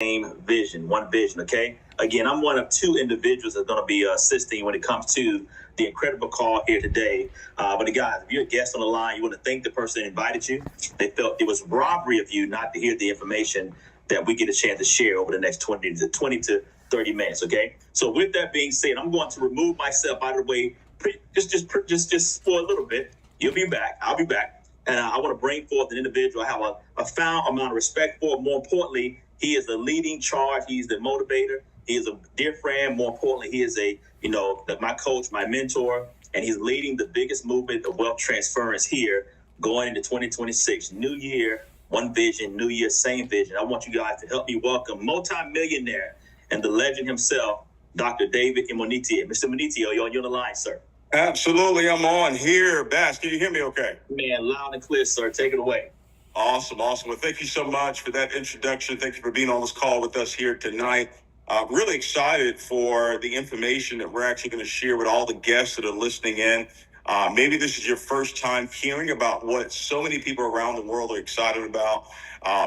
same vision, one vision, okay? Again, I'm one of two individuals that's going to be assisting when it comes to the incredible call here today. But guys, if you're a guest on the line, you want to thank the person that invited you. They felt it was robbery of you not to hear the information that we get a chance to share over the next 20 to 30 minutes, okay? So with that being said, I'm going to remove myself out of the way just for a little bit. You'll be back. I'll be back. And I want to bring forth an individual I have a profound amount of respect for. More importantly, he is the leading charge. He's the motivator. He is a dear friend. More importantly, he is my coach, my mentor, and he's leading the biggest movement of wealth transference here going into 2026. New year, one vision, new year, same vision. I want you guys to help me welcome multi-millionaire and the legend himself, Dr. David Imonitie. Mr. Imonitie, you're on the line, sir. Absolutely, I'm on here. Bass, can you hear me okay? Man, loud and clear, sir. Take it away. Awesome. Well, thank you so much for that introduction. Thank you for being on this call with us here tonight. Really excited for the information that we're actually going to share with all the guests that are listening in. Maybe this is your first time hearing about what so many people around the world are excited about.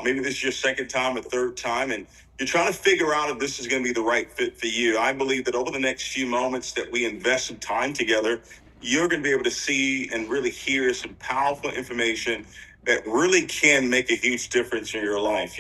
Maybe this is your second time or third time, and you're trying to figure out if this is going to be the right fit for you. I believe that over the next few moments that we invest some time together, you're going to be able to see and really hear some powerful information that really can make a huge difference in your life.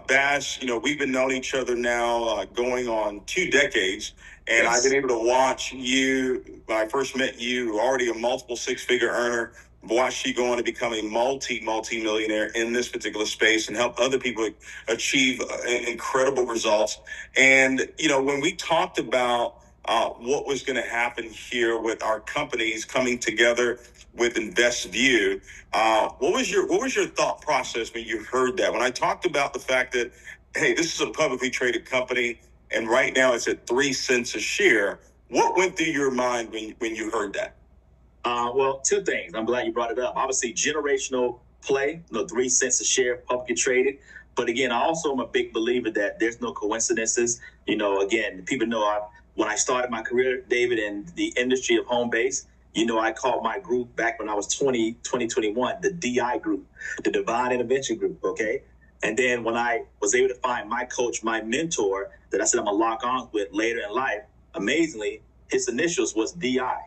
Bash, we've been knowing each other now going on 2 decades. And yes. I've been able to watch you. When I first met you, already a multiple six-figure earner, watched you go on to become a multi-millionaire in this particular space and help other people achieve incredible results. And, when we talked about what was going to happen here with our companies coming together with iNVU, what was your thought process when you heard that? When I talked about the fact that, hey, this is a publicly traded company, and right now it's at 3 cents a share. What went through your mind when you heard that? Well, 2 things. I'm glad you brought it up. Obviously, generational play, 3 cents a share, publicly traded. But again, I also am a big believer that there's no coincidences. Again, people know when I started my career, David, in the industry of home base, I called my group back when I was 2021, the DI group, the Divine Intervention Group, okay? And then when I was able to find my coach, my mentor, that I said I'm going to lock on with later in life, amazingly, his initials was DI.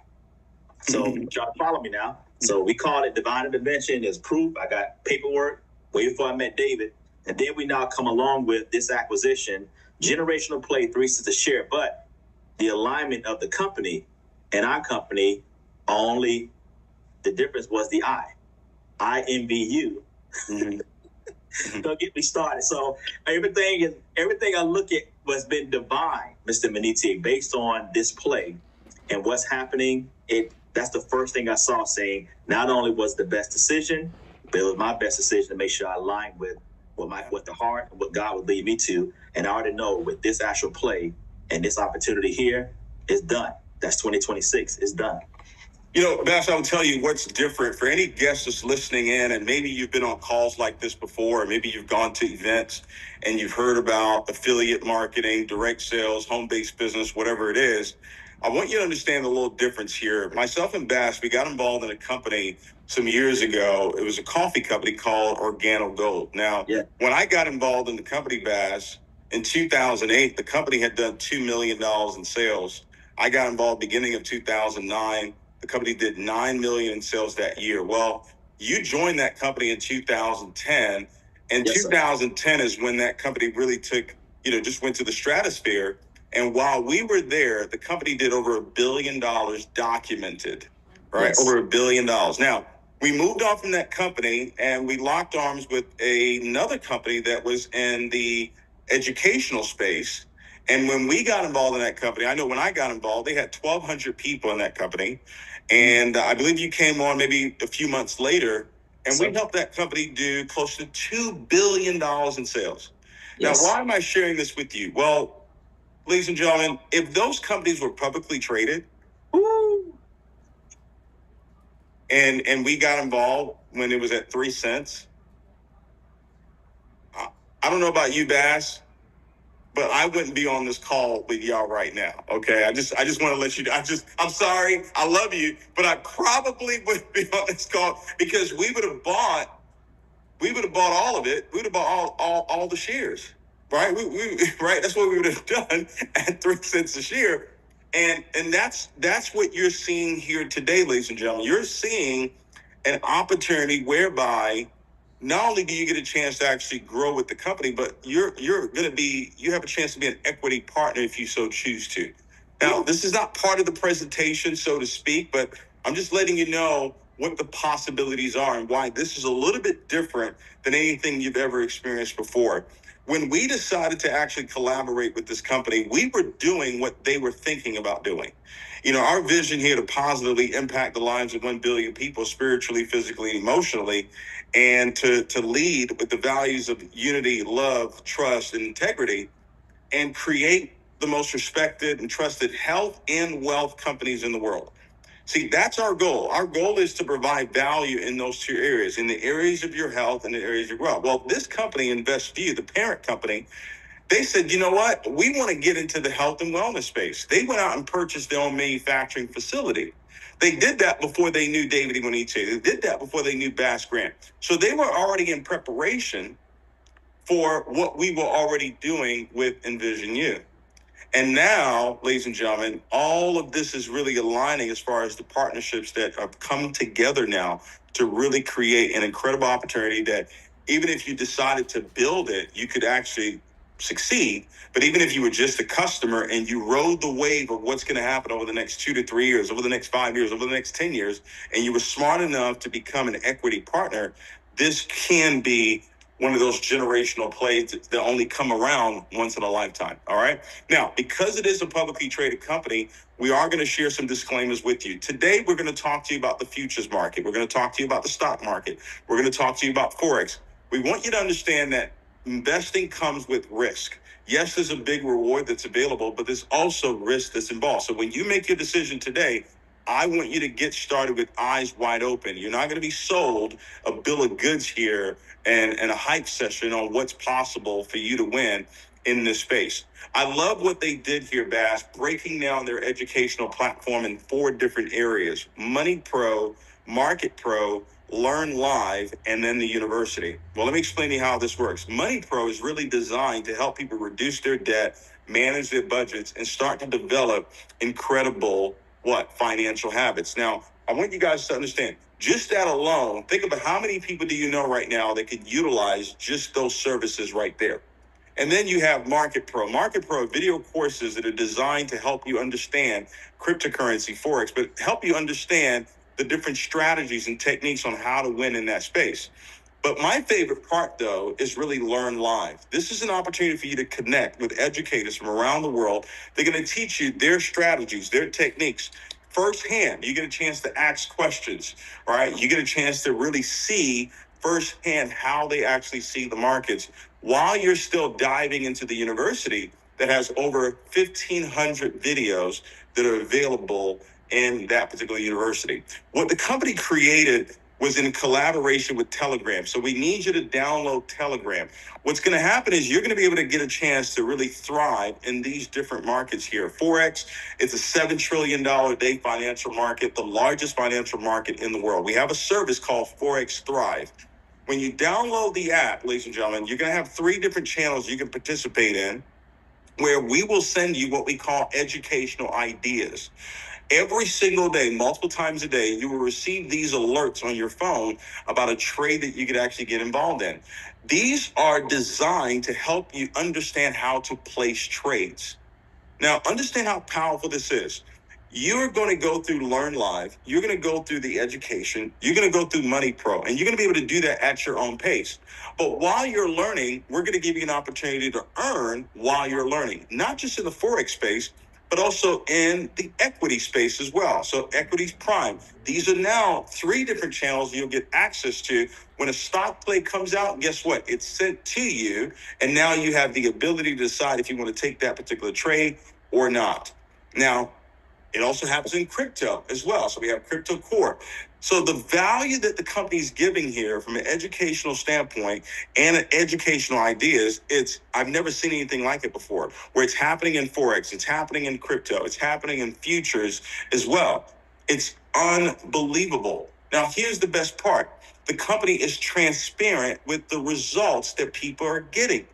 So y'all follow me now. So we called it Divine Intervention. There's proof. I got paperwork way before I met David. And then we now come along with this acquisition, generational play, 3 cents a share. But the alignment of the company and our company, only the difference was the iNVU. Don't get me started. So everything I look at has been divine, Mr. Imonitie, based on this play and what's happening. That's the first thing I saw, saying not only was the best decision, but it was my best decision to make sure I aligned with what the heart and what God would lead me to. And I already know with this actual play and this opportunity here, it's done. That's 2026. It's done. Bass, I will tell you what's different for any guest that's listening in, and maybe you've been on calls like this before, or maybe you've gone to events and you've heard about affiliate marketing, direct sales, home-based business, whatever it is. I want you to understand a little difference here. Myself and Bass, we got involved in a company some years ago. It was a coffee company called Organo Gold. Now, When I got involved in the company, Bass, in 2008, the company had done $2 million in sales. I got involved beginning of 2009. The company did $9 million in sales that year. Well, you joined that company in 2010, and yes, 2010 is when that company really took, just went to the stratosphere. And while we were there, the company did over $1 billion documented, right? Yes. Over $1 billion. Now, we moved on from that company and we locked arms with another company that was in the educational space. And when we got involved in that company, I know when I got involved, they had 1,200 people in that company. And I believe you came on maybe a few months later, and we helped that company do close to $2 billion in sales. Yes. Now, why am I sharing this with you? Well, ladies and gentlemen, if those companies were publicly traded, and we got involved when it was at 3 cents, I don't know about you, Bass, but I wouldn't be on this call with y'all right now. Okay. I just want to let you know. I'm sorry. I love you, but I probably wouldn't be on this call because we would have bought all of it. We would have bought all the shares. right? Right. That's what we would have done at 3 cents a share. And that's what you're seeing here today, ladies and gentlemen. You're seeing an opportunity whereby not only do you get a chance to actually grow with the company, but you have a chance to be an equity partner if you so choose to. Now, this is not part of the presentation, so to speak, but I'm just letting you know what the possibilities are and why this is a little bit different than anything you've ever experienced before. When we decided to actually collaborate with this company, we were doing what they were thinking about doing. You know, our vision here to positively impact the lives of 1 billion people spiritually, physically, and emotionally, and to lead with the values of unity, love, trust, and integrity, and create the most respected and trusted health and wealth companies in the world. See, that's our goal. Our goal is to provide value in those two areas, in the areas of your health and the areas of your wealth. Well, this company, InvestView, the parent company, they said, you know what? We want to get into the health and wellness space. They went out and purchased their own manufacturing facility. They did that before they knew David Iwaniche. They did that before they knew Bass Grant. So they were already in preparation for what we were already doing with InVisionU. And now, ladies and gentlemen, all of this is really aligning as far as the partnerships that have come together now to really create an incredible opportunity that even if you decided to build it, you could actually succeed. But even if you were just a customer and you rode the wave of what's going to happen over the next 2 to 3 years, over the next 5 years, over the next 10 years, and you were smart enough to become an equity partner, this can be one of those generational plays that only come around once in a lifetime. All right. Now, because it is a publicly traded company, we are going to share some disclaimers with you. Today, we're going to talk to you about the futures market. We're going to talk to you about the stock market. We're going to talk to you about Forex. We want you to understand that investing comes with risk. Yes, there's a big reward that's available, but there's also risk that's involved. So when you make your decision today, I want you to get started with eyes wide open. You're not going to be sold a bill of goods here and a hype session on what's possible for you to win in this space. I love what they did here, Bass, breaking down their educational platform in 4 different areas: Money Pro, Market Pro, Learn Live, and then the university. Well, let me explain to you how this works. Money Pro is really designed to help people reduce their debt, manage their budgets, and start to develop incredible financial habits. Now, I want you guys to understand, just that alone, think about how many people do you know right now that could utilize just those services right there. And then you have Market Pro. Market Pro, video courses that are designed to help you understand cryptocurrency, Forex, but help you understand the different strategies and techniques on how to win in that space. But my favorite part, though, is really Learn Live. This is an opportunity for you to connect with educators from around the world. They're going to teach you their strategies, their techniques firsthand. You get a chance to ask questions, right? You get a chance to really see firsthand how they actually see the markets while you're still diving into the university that has over 1,500 videos that are available in that particular university. What the company created was in collaboration with Telegram. So we need you to download Telegram. What's going to happen is you're going to be able to get a chance to really thrive in these different markets here. Forex, it's a $7 trillion a day financial market, the largest financial market in the world. We have a service called Forex Thrive. When you download the app, ladies and gentlemen, you're going to have 3 different channels you can participate in where we will send you what we call educational ideas. Every single day, multiple times a day, you will receive these alerts on your phone about a trade that you could actually get involved in. These are designed to help you understand how to place trades. Now, understand how powerful this is. You're going to go through Learn Live. You're going to go through the education. You're going to go through Money Pro, and you're going to be able to do that at your own pace. But while you're learning, we're going to give you an opportunity to earn while you're learning, not just in the Forex space, but also in the equity space as well. So Equities Prime. These are now 3 different channels you'll get access to. When a stock play comes out, guess what? It's sent to you, and now you have the ability to decide if you want to take that particular trade or not. Now, it also happens in crypto as well. So we have Crypto Core. So the value that the company's giving here from an educational standpoint and educational ideas, I've never seen anything like it before, where it's happening in Forex, it's happening in crypto, it's happening in futures as well. It's unbelievable. Now, here's the best part. The company is transparent with the results that people are getting.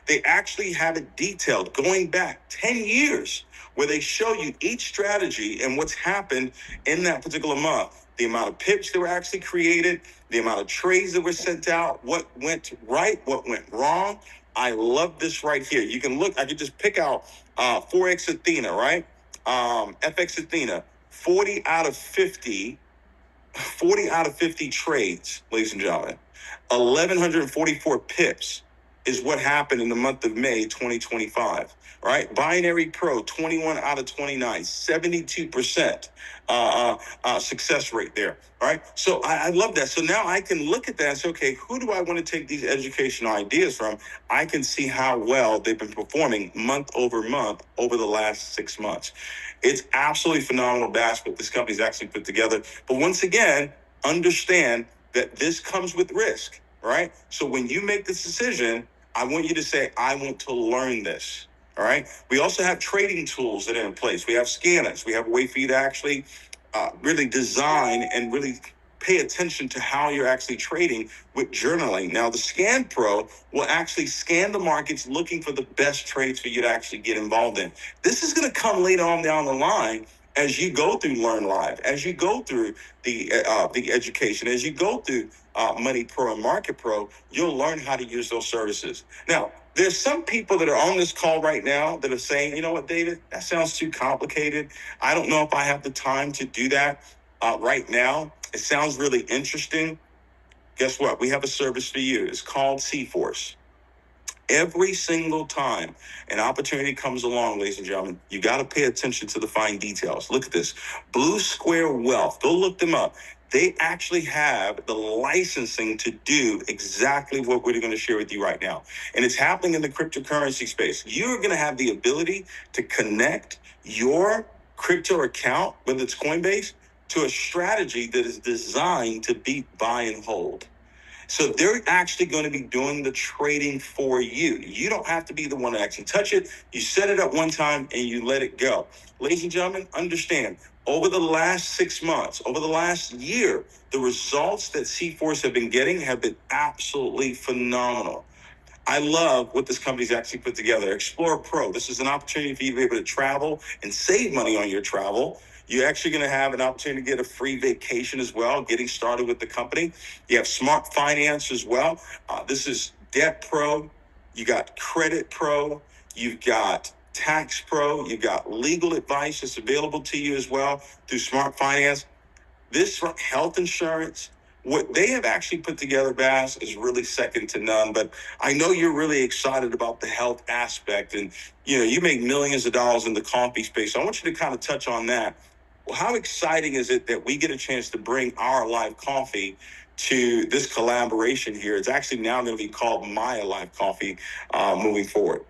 They actually have it detailed going back 10 years where they show you each strategy and what's happened in that particular month. The amount of pips that were actually created, the amount of trades that were sent out, what went right, what went wrong. I love this right here. You can look, I could just pick out Forex Athena, right? FX Athena, 40 out of 50 trades, ladies and gentlemen. 1,144 pips is what happened in the month of May 2025, right? Binary Pro, 21 out of 29, 72% success rate there, right? So I love that. So now I can look at that and say, okay, who do I want to take these educational ideas from? I can see how well they've been performing month over month over the last 6 months. It's absolutely phenomenal, Bass, what this company's actually put together. But once again, understand that this comes with risk, right? So when you make this decision, I want you to say, I want to learn this, all right? We also have trading tools that are in place. We have scanners. We have a way for you to actually really design and really pay attention to how you're actually trading with journaling. Now, the Scan Pro will actually scan the markets looking for the best trades for you to actually get involved in. This is going to come later on down the line as you go through Learn Live, as you go through the education, as you go through Money Pro and Market Pro, you'll learn how to use those services. Now, there's some people that are on this call right now that are saying, you know what, David, that sounds too complicated. I don't know if I have the time to do that right now. It sounds really interesting. Guess what? We have a service for you. It's called C-Force. Every single time an opportunity comes along, ladies and gentlemen, you got to pay attention to the fine details. Look at this. Blue Square Wealth. Go look them up. They actually have the licensing to do exactly what we're going to share with you right now. And it's happening in the cryptocurrency space. You're going to have the ability to connect your crypto account, whether it's Coinbase, to a strategy that is designed to beat buy and hold. So they're actually going to be doing the trading for you. You don't have to be the one to actually touch it. You set it up one time and you let it go. Ladies and gentlemen, understand, over the last 6 months, over the last year, the results that C-Force have been getting have been absolutely phenomenal. I love what this company's actually put together. Explore Pro. This is an opportunity for you to be able to travel and save money on your travel. You're actually going to have an opportunity to get a free vacation as well, getting started with the company. You have Smart Finance as well. This is Debt Pro. You got Credit Pro. You've got Tax Pro. You've got legal advice that's available to you as well through Smart Finance. This health insurance, what they have actually put together, Bass, is really second to none. But I know you're really excited about the health aspect, and you make millions of dollars in the coffee space. So I want you to kind of touch on that. Well, how exciting is it that we get a chance to bring our live coffee to this collaboration here? It's actually now going to be called My Live Coffee moving forward.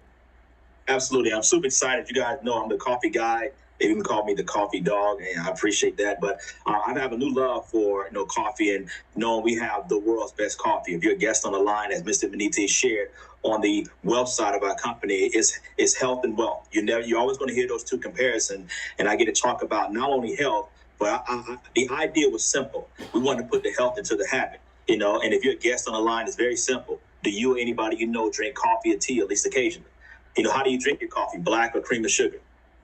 Absolutely. I'm super excited. You guys know I'm the coffee guy. They even call me the coffee dog, and I appreciate that. But I have a new love for coffee, and knowing we have the world's best coffee. If you're a guest on the line, as Mr. Benitez shared on the wealth side of our company, is health and wealth. You're always going to hear those two comparisons, and I get to talk about not only health, but the idea was simple. We wanted to put the health into the habit, And if you're a guest on the line, it's very simple. Do you or anybody you know drink coffee or tea at least occasionally? How do you drink your coffee, black or cream or sugar?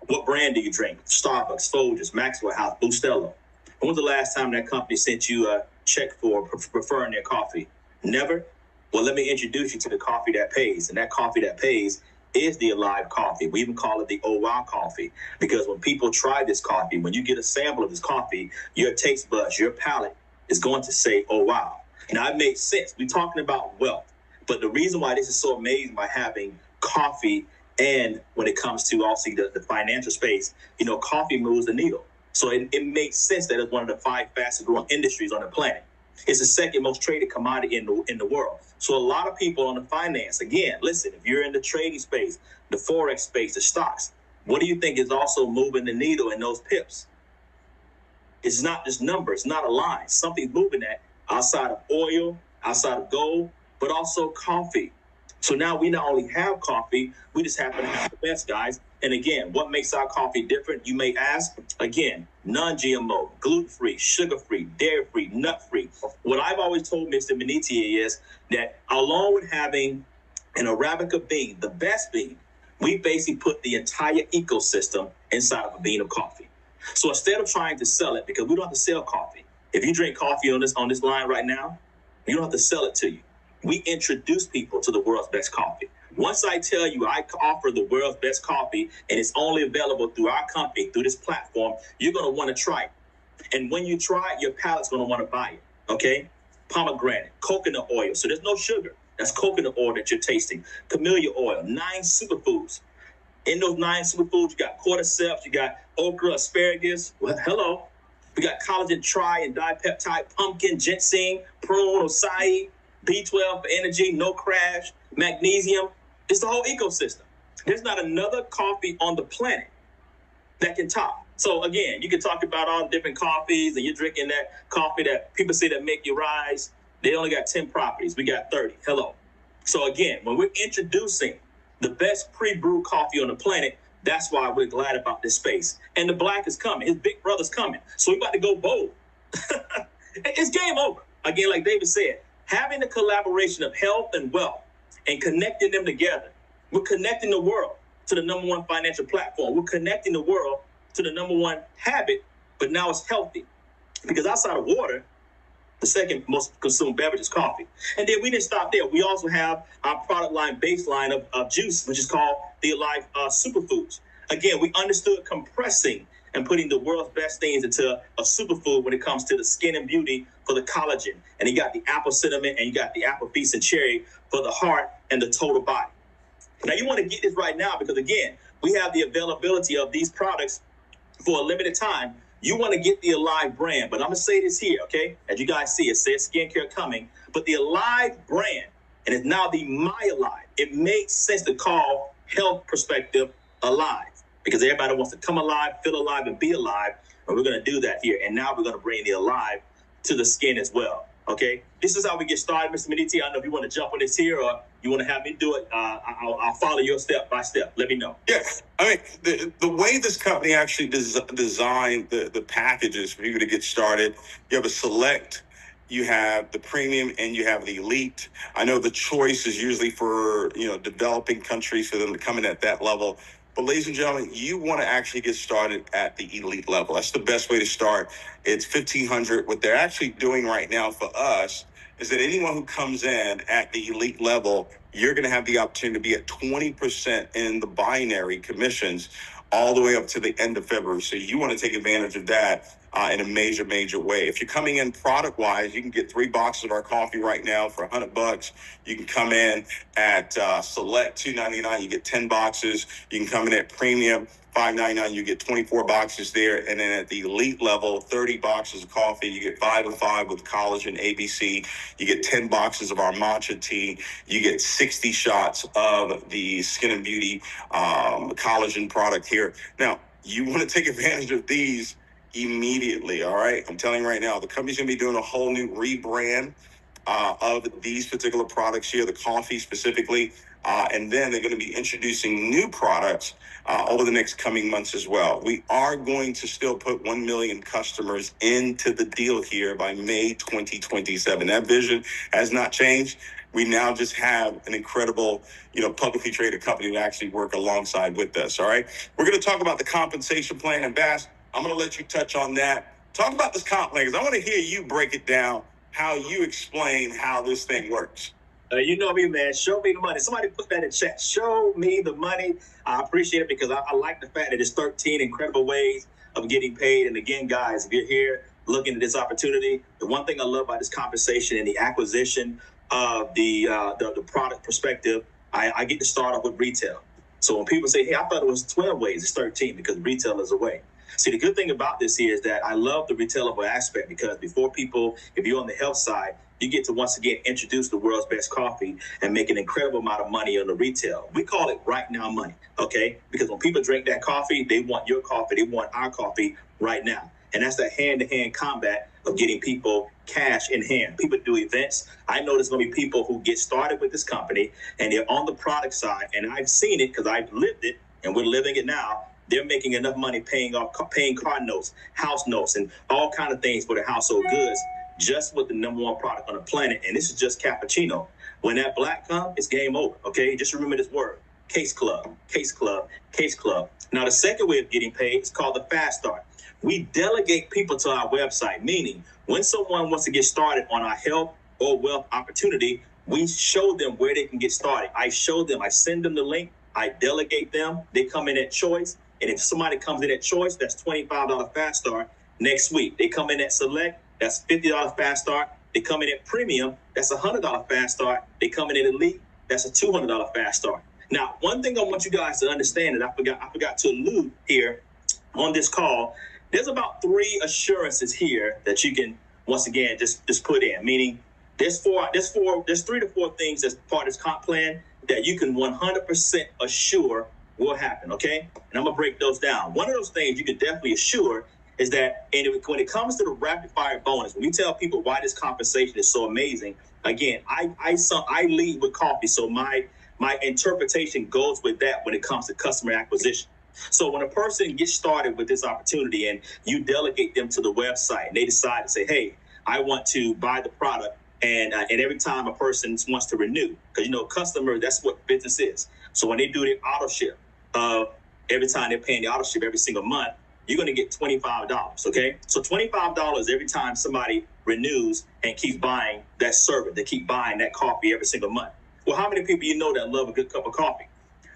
What brand do you drink? Starbucks, Folgers, Maxwell House, Bustelo. When was the last time that company sent you a check for preferring their coffee? Never? Well, let me introduce you to the coffee that pays. And that coffee that pays is the Alive coffee. We even call it the Oh Wow coffee. Because when people try this coffee, when you get a sample of this coffee, your taste buds, your palate is going to say, oh wow. Now, it makes sense. We're talking about wealth. But the reason why this is so amazing by having coffee, and when it comes to also the financial space, coffee moves the needle. So it makes sense that it's one of the 5 fastest growing industries on the planet. It's the second most traded commodity in the world. So a lot of people on the finance, again, listen, if you're in the trading space, the Forex space, the stocks, what do you think is also moving the needle in those pips? It's not just numbers, it's not a line. Something's moving that outside of oil, outside of gold, but also coffee. So now we not only have coffee, we just happen to have the best, guys. And again, what makes our coffee different, you may ask? Again, non-GMO, gluten-free, sugar-free, dairy-free, nut-free. What I've always told Mr. Benitez is that along with having An Arabica bean, the best bean, we basically put the entire ecosystem inside of a bean of coffee. So instead of trying to sell it, because we don't have to sell coffee. If you drink coffee on this line right now, you don't have to sell it to you. We introduce people to the world's best coffee. Once I tell you I offer the world's best coffee and it's only available through our company, through this platform, you're going to want to try it. And when you try it, your palate's going to want to buy it. Okay? Pomegranate, coconut oil. So there's no sugar. That's coconut oil that you're tasting. Camellia oil, 9 superfoods. In those 9 superfoods, you got cordyceps, you got okra, asparagus. Well, hello. We got collagen, tri and dipeptide, pumpkin, ginseng, prune, acai, B12 for energy, no crash, magnesium. It's the whole ecosystem. There's not another coffee on the planet that can top. So again, you can talk about all different coffees and you're drinking that coffee that people say that make you rise. They only got 10 properties. We got 30. Hello. So again, when we're introducing the best pre-brewed coffee on the planet, that's why we're glad about this space. And the black is coming. His big brother's coming. So we're about to go bold. It's game over. Again, like David said, having the collaboration of health and wealth and connecting them together, we're connecting the world to the number one financial platform. We're connecting the world to the number one habit, but now it's healthy. Because outside of water, the second most consumed beverage is coffee. And then we didn't stop there. We also have our product line baseline of juice, which is called the Alive Superfoods. Again, we understood compressing and putting the world's best things into a superfood when it comes to the skin and beauty for the collagen. And you got the apple cinnamon and you got the apple feast and cherry for the heart and the total body. Now you want to get this right now because again, we have the availability of these products for a limited time. You want to get the Alive brand, but I'm going to say this here, okay? As you guys see, it says skincare coming, but the Alive brand, and it's now the My Alive. It makes sense to call health perspective alive because everybody wants to come alive, feel alive, and be alive, and we're going to do that here. And now we're going to bring the Alive to the skin as well, okay? This is how we get started, Mr. Medici. I don't know if you want to jump on this here or you want to have me do it. I'll follow your step by step. Let me know. Yeah, I mean, the way this company actually designed the packages for you to get started, you have a select, you have the premium, and you have the elite. I know the choice is usually for, developing countries for them to come in at that level. But ladies and gentlemen, you want to actually get started at the elite level. That's the best way to start. It's $1,500. What they're actually doing right now for us is that anyone who comes in at the elite level, you're going to have the opportunity to be at 20% in the binary commissions all the way up to the end of February. So you want to take advantage of that in a major way. If you're coming in product-wise, you can get 3 boxes of our coffee right now for $100. You can come in at Select $2.99. You get 10 boxes. You can come in at Premium $5.99. You get 24 boxes there. And then at the elite level, 30 boxes of coffee. You get 5 and 5 with collagen, ABC. You get 10 boxes of our matcha tea. You get 60 shots of the Skin and Beauty collagen product here. Now, you want to take advantage of these immediately, all right? I'm telling you right now, the company's going to be doing a whole new rebrand of these particular products here, the coffee specifically, and then they're going to be introducing new products over the next coming months as well. We are going to still put 1 million customers into the deal here by May 2027. That vision has not changed. We now just have an incredible, publicly traded company to actually work alongside with us, all right? We're going to talk about the compensation plan, and Bass, I'm going to let you touch on that. Talk about this comp plan, because I want to hear you break it down, how you explain how this thing works. You know me, man. Show me the money. Somebody put that in chat. Show me the money. I appreciate it because I like the fact that it's 13 incredible ways of getting paid. And again, guys, if you're here looking at this opportunity, the one thing I love about this compensation and the acquisition of the product perspective, I get to start off with retail. So when people say, hey, I thought it was 12 ways, it's 13 because retail is a way. See, the good thing about this here is that I love the retailable aspect because before people, if you're on the health side, you get to once again introduce the world's best coffee and make an incredible amount of money on the retail. We call it right now money, okay? Because when people drink that coffee, they want your coffee, they want our coffee right now. And that's that hand-to-hand combat of getting people cash in hand. People do events. I know there's going to be people who get started with this company and they're on the product side, and I've seen it because I've lived it and we're living it now. They're making enough money paying car notes, house notes, and all kind of things for their household goods just with the #1 product on the planet, and this is just cappuccino. When that black comes, it's game over, okay? Just remember this word, case club, case club, case club. Now, the second way of getting paid is called the fast start. We delegate people to our website, meaning when someone wants to get started on our health or wealth opportunity, we show them where they can get started. I send them the link, I delegate them, they come in at choice, and if somebody comes in at choice, that's $25 fast start next week. They come in at select, that's $50 fast start. They come in at premium, that's $100 fast start. They come in at elite, that's a $200 fast start. Now, one thing I want you guys to understand, and I forgot to allude here on this call, there's about 3 assurances here that you can, once again, just put in. Meaning, there's 3 to 4 things as part of this comp plan that you can 100% assure will happen. Okay, and I'm gonna break those down. One of those things you can definitely assure is that, and when it comes to the rapid fire bonus, when we tell people why this compensation is so amazing, again, I lead with coffee, so my interpretation goes with that when it comes to customer acquisition. So when a person gets started with this opportunity and you delegate them to the website and they decide to say, hey, I want to buy the product, and every time a person wants to renew, because customer, that's what business is. So when they do their auto ship, every time they're paying the auto ship every single month, you're going to get $25. Okay, so $25 every time somebody renews and keeps buying that service. They keep buying that coffee every single month. Well, how many people that love a good cup of coffee?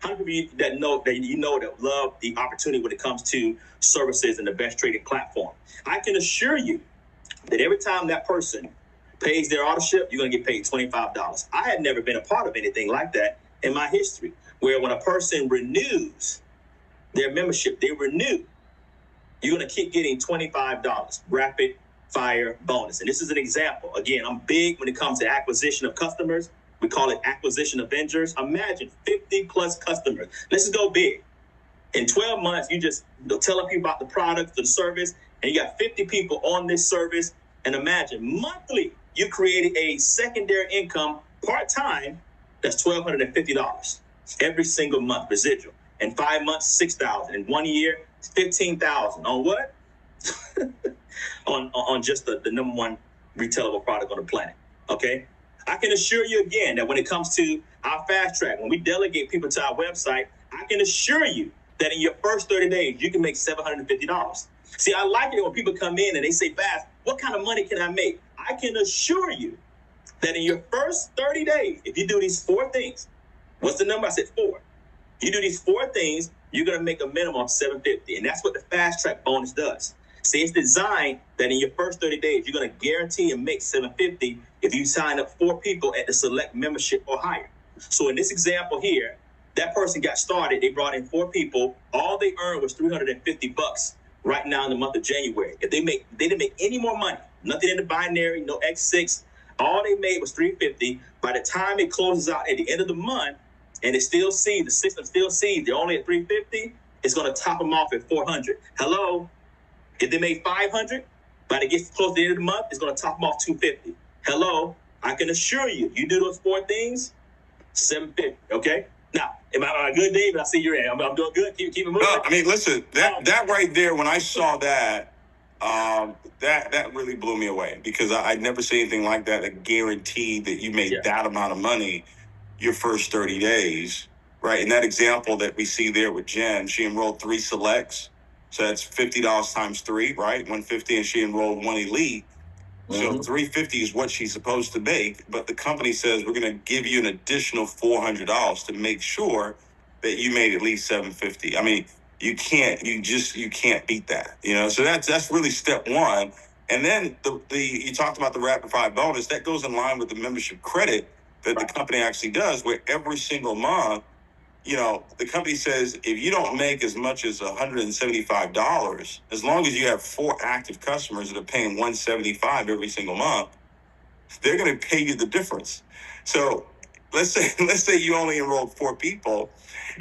How many people that love the opportunity when it comes to services and the best trading platform? I can assure you that every time that person pays their auto ship, you're going to get paid $25. I had never been a part of anything like that in my history, where when a person renews their membership, they renew, you're going to keep getting $25 rapid fire bonus. And this is an example. Again, I'm big when it comes to acquisition of customers. We call it acquisition Avengers. Imagine 50 plus customers. Let's just go big. In 12 months, you just telling people about the product, the service, and you got 50 people on this service. And imagine monthly, you created a secondary income part-time that's $1,250 every single month residual. In 5 months, $6,000. In 1 year, $15,000. On what? on just the #1 retailable product on the planet. Okay? I can assure you again that when it comes to our fast track, when we delegate people to our website, I can assure you that in your first 30 days, you can make $750. See, I like it when people come in and they say, Bass, what kind of money can I make? I can assure you that in your first 30 days, if you do these 4 things, what's the number? I said 4. You do these 4 things, you're going to make a minimum of $750. And that's what the fast track bonus does. See, it's designed that in your first 30 days, you're going to guarantee and make $750 if you sign up 4 people at the select membership or higher. So in this example here, that person got started. They brought in 4 people. All they earned was $350 right now in the month of January. If they didn't make any more money, nothing in the binary, no X6, all they made was $350. By the time it closes out at the end of the month, and it still sees, the system still sees they're only at $350, it's going to top them off at $400. Hello? If they made $500, by the get close to the end of the month, it's going to top them off $250. Hello? I can assure you, you do those 4 things, $750. Okay? Now, am I good, David? I see you're in. I'm doing good. Keep it moving. No, I mean, listen, that right there, when I saw that, that really blew me away, because I'd never seen anything like that. A guarantee that you made that amount of money your first 30 days, right? In that example that we see there with Jen, she enrolled 3 selects. So that's $50 times 3, right? $150, and she enrolled 1 elite. So $350 is what she's supposed to make, but the company says we're going to give you an additional $400 to make sure that you made at least $750. I mean, you can't beat that, So that's really step 1. And then you talked about the rapid fire bonus. That goes in line with the membership credit that the company actually does, where every single month, the company says if you don't make as much as $175, as long as you have 4 active customers that are paying $175 every single month, they're going to pay you the difference. So let's say you only enrolled 4 people,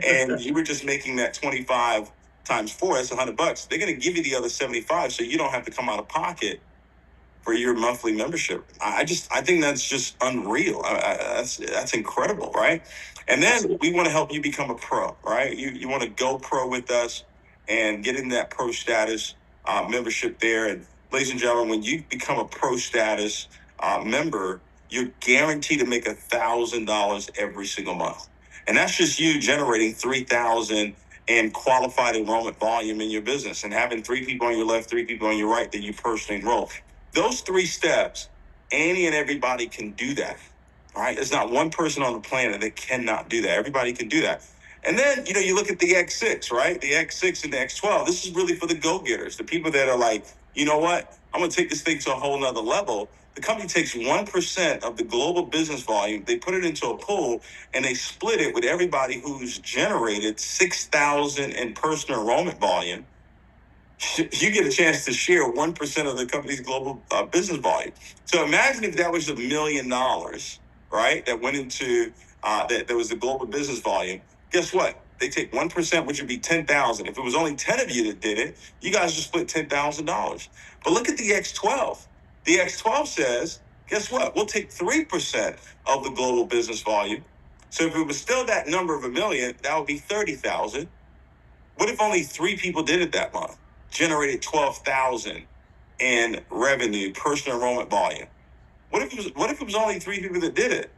and you were just making that 25 times 4, that's $100. They're going to give you the other 75, so you don't have to come out of pocket for your monthly membership. I think that's just unreal. That's incredible, right? And then we want to help you become a pro, right? You want to go pro with us and get in that pro status membership there. And ladies and gentlemen, when you become a pro status member, you're guaranteed to make $1,000 every single month. And that's just you generating 3,000 in qualified enrollment volume in your business and having 3 people on your left, 3 people on your right that you personally enroll. Those 3 steps, any and everybody can do that. All right. There's not one person on the planet that cannot do that. Everybody can do that. And then, you look at the X6, right? The X6 and the X12. This is really for the go-getters, the people that are like, you know what? I'm going to take this thing to a whole nother level. The company takes 1% of the global business volume, they put it into a pool, and they split it with everybody who's generated 6,000 in personal enrollment volume. You get a chance to share 1% of the company's global business volume. So imagine if that was $1 million, right? That went into, that was the global business volume. Guess what? They take 1%, which would be 10,000. If it was only 10 of you that did it, you guys just split $10,000. But look at the X12. The X12 says, guess what? We'll take 3% of the global business volume. So if it was still that number of $1 million, that would be 30,000. What if only 3 people did it that month? Generated 12,000 in revenue, personal enrollment volume. What if it was only 3 people that did it?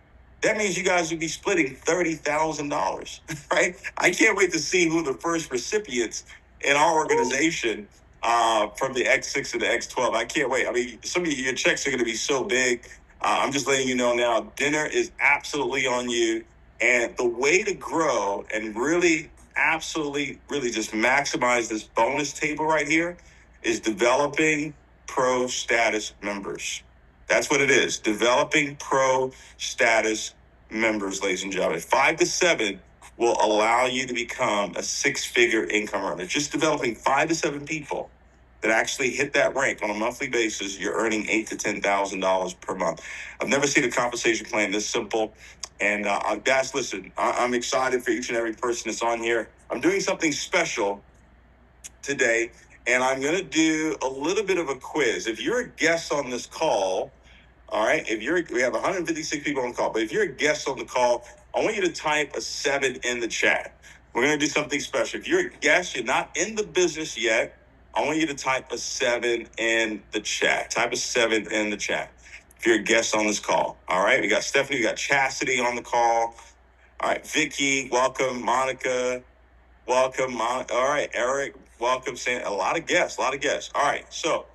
That means you guys would be splitting $30,000, right? I can't wait to see who the first recipients in our organization from the X6 and the X12. I can't wait. I mean, some of your checks are going to be so big. I'm just letting you know now, dinner is absolutely on you. And the way to grow and really, absolutely, really just maximize this bonus table right here is developing pro status members. That's what it is. Developing pro status members, ladies and gentlemen. 5 to 7 will allow you to become a 6-figure income earner. Just developing 5 to 7 people that actually hit that rank on a monthly basis, you're earning $8,000 to $10,000 per month. I've never seen a compensation plan this simple. And guys, listen, I'm excited for each and every person that's on here. I'm doing something special today, and I'm going to do a little bit of a quiz. If you're a guest on this call, all right, we have 156 people on the call, but if you're a guest on the call, I want you to type a 7 in the chat. We're going to do something special. If you're a guest, you're not in the business yet, I want you to type a 7 in the chat. Type a 7 in the chat if you're a guest on this call. All right, we got Stephanie, we got Chastity on the call. All right, Vicky, welcome. Monica, welcome. All right, Eric, welcome. A lot of guests. All right, so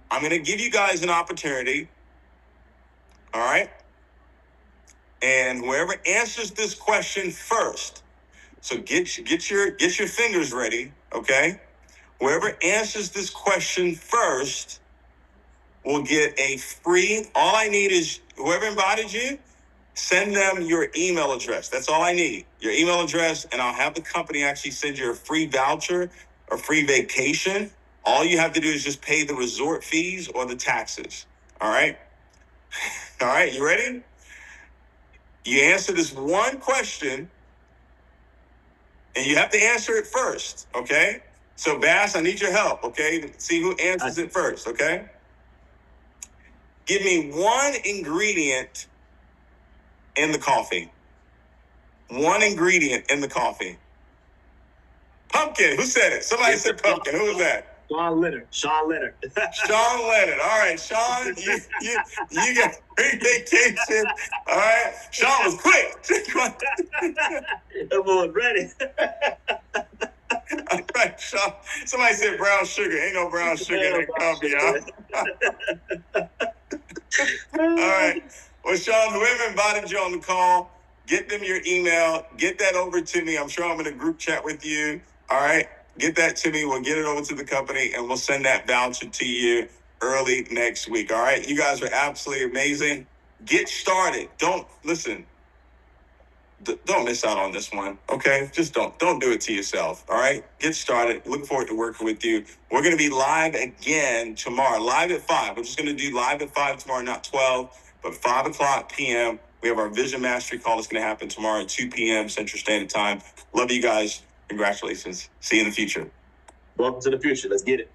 I'm going to give you guys an opportunity. All right. And whoever answers this question first, so get your fingers ready, okay? Whoever answers this question first will get a free, all I need is whoever invited you, send them your email address. That's all I need, your email address, and I'll have the company actually send you a free voucher, a free vacation. All you have to do is just pay the resort fees or the taxes, all right? All right, you ready? You answer this one question, and you have to answer it first, okay? So, Bass, I need your help, okay? See who answers it first, okay? Give me one ingredient in the coffee. One ingredient in the coffee. Pumpkin. Who said it? Somebody said pumpkin. Who was that? Sean Leonard. Sean Leonard. All right, Sean, you got great vacation. All right. Sean was quick. Everyone's ready. All right, Sean. Somebody said brown sugar. Ain't no brown sugar in that coffee, y'all. All right. Well, Sean, whoever invited you on the call, get them your email. Get that over to me. I'm sure I'm in a group chat with you. All right. Get that to me. We'll get it over to the company, and we'll send that voucher to you early next week. All right. You guys are absolutely amazing. Get started. Don't miss out on this one. Okay. Just don't do it to yourself. All right. Get started. Look forward to working with you. We're going to be live again tomorrow, live at 5. We're just going to do live at 5 tomorrow, not 12, but 5 o'clock p.m. We have our Vision Mastery call that's going to happen tomorrow at 2 p.m. Central Standard Time. Love you guys. Congratulations. See you in the future. Welcome to the future. Let's get it.